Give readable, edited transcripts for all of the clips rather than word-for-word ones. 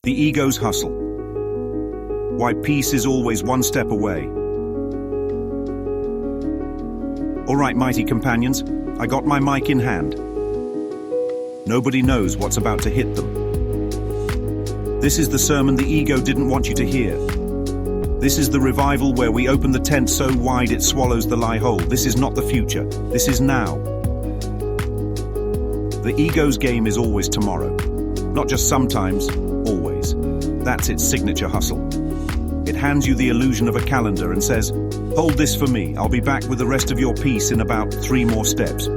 The ego's hustle. Why peace is always one step away. All right, mighty companions, I got my mic in hand. Nobody knows what's about to hit them. This is the sermon the ego didn't want you to hear. This is the revival where we open the tent so wide it swallows the lie whole. This is not the future. This is now. The ego's game is always tomorrow. Not just sometimes, always. That's its signature hustle. It hands you the illusion of a calendar and says, "Hold this for me, I'll be back with the rest of your peace in about 3 more steps."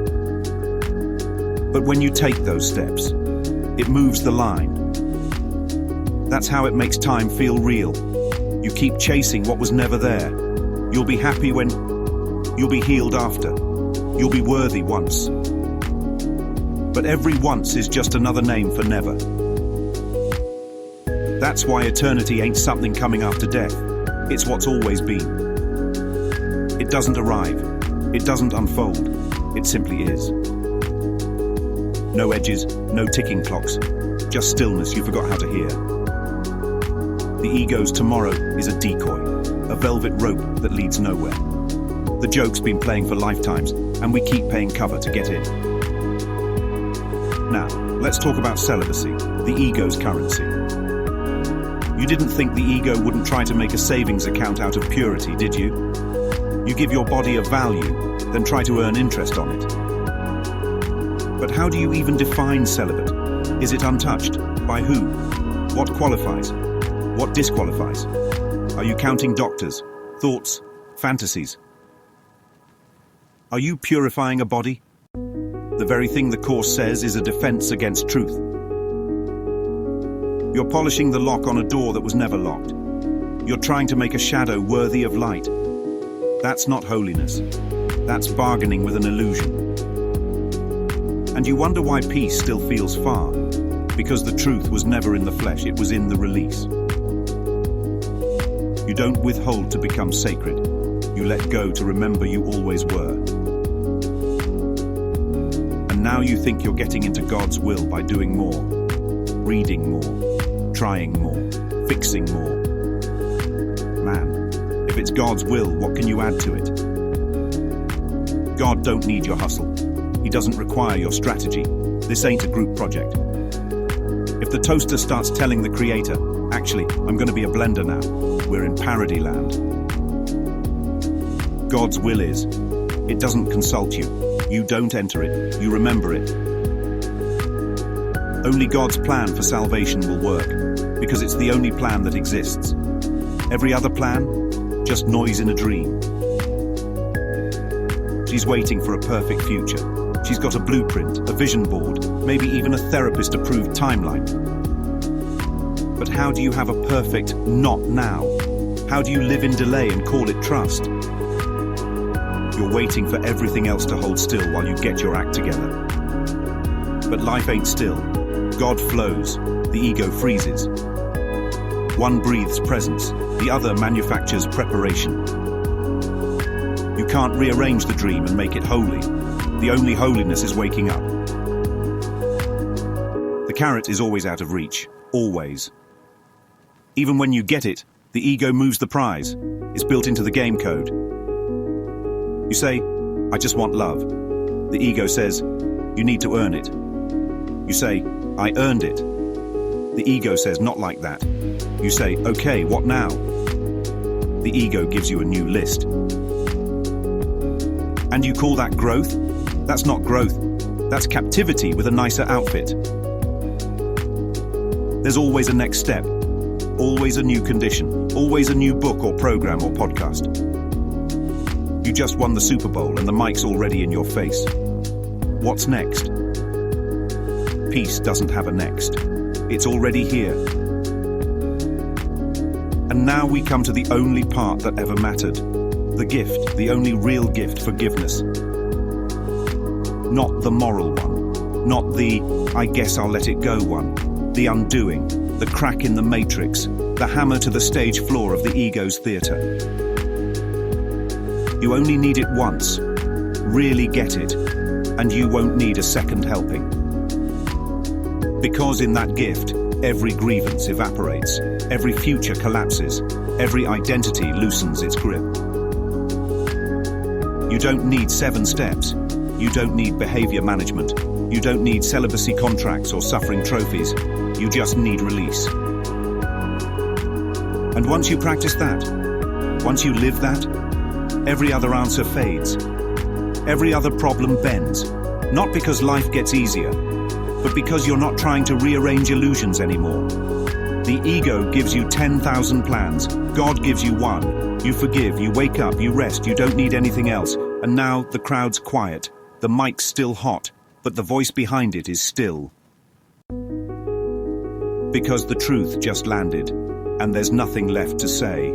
But when you take those steps, it moves the line. That's how it makes time feel real. You keep chasing what was never there. You'll be happy when you'll be healed after. You'll be worthy once. But every once is just another name for never. That's why eternity ain't something coming after death. It's what's always been. It doesn't arrive. It doesn't unfold. It simply is. No edges, no ticking clocks. Just stillness you forgot how to hear. The ego's tomorrow is a decoy, a velvet rope that leads nowhere. The joke's been playing for lifetimes, and we keep paying cover to get in. Now, let's talk about celibacy, the ego's currency. You didn't think the ego wouldn't try to make a savings account out of purity, did you? You give your body a value, then try to earn interest on it. But how do you even define celibate? Is it untouched? By who? What qualifies? What disqualifies? Are you counting doctors, thoughts, fantasies? Are you purifying a body? The very thing the Course says is a defense against truth. You're polishing the lock on a door that was never locked. You're trying to make a shadow worthy of light. That's not holiness. That's bargaining with an illusion. And you wonder why peace still feels far. Because the truth was never in the flesh, it was in the release. You don't withhold to become sacred. You let go to remember you always were. And now you think you're getting into God's will by doing more, reading more, trying more, fixing more. Man, if it's God's will, what can you add to it? God don't need your hustle. He doesn't require your strategy. This ain't a group project. If the toaster starts telling the creator, "Actually, I'm going to be a blender now," we're in parody land. God's will is, it doesn't consult you. You don't enter it. You remember it. Only God's plan for salvation will work, because it's the only plan that exists. Every other plan, just noise in a dream. She's waiting for a perfect future. She's got a blueprint, a vision board, maybe even a therapist-approved timeline. But how do you have a perfect not now? How do you live in delay and call it trust? You're waiting for everything else to hold still while you get your act together. But life ain't still. God flows, the ego freezes. One breathes presence, the other manufactures preparation. You can't rearrange the dream and make it holy. The only holiness is waking up. The carrot is always out of reach, always. Even when you get it, the ego moves the prize. It's built into the game code. You say, "I just want love." The ego says, "You need to earn it." You say, "I earned it." The ego says, "Not like that." You say, "Okay, what now?" The ego gives you a new list. And you call that growth? That's not growth. That's captivity with a nicer outfit. There's always a next step. Always a new condition. Always a new book or program or podcast. You just won the Super Bowl and the mic's already in your face. What's next? Peace doesn't have a next. It's already here. And now we come to the only part that ever mattered. The gift, the only real gift, forgiveness. Not the moral one. Not the, "I guess I'll let it go" one. The undoing, the crack in the matrix, the hammer to the stage floor of the ego's theatre. You only need it once. Really get it. And you won't need a second helping. Because in that gift, every grievance evaporates, every future collapses, every identity loosens its grip. You don't need 7 steps. You don't need behavior management. You don't need celibacy contracts or suffering trophies. You just need release. And once you practice that, once you live that, every other answer fades. Every other problem bends. Not because life gets easier, but because you're not trying to rearrange illusions anymore. The ego gives you 10,000 plans. God gives you one. You forgive, you wake up, you rest, you don't need anything else. And now the crowd's quiet. The mic's still hot, but the voice behind it is still. Because the truth just landed, and there's nothing left to say.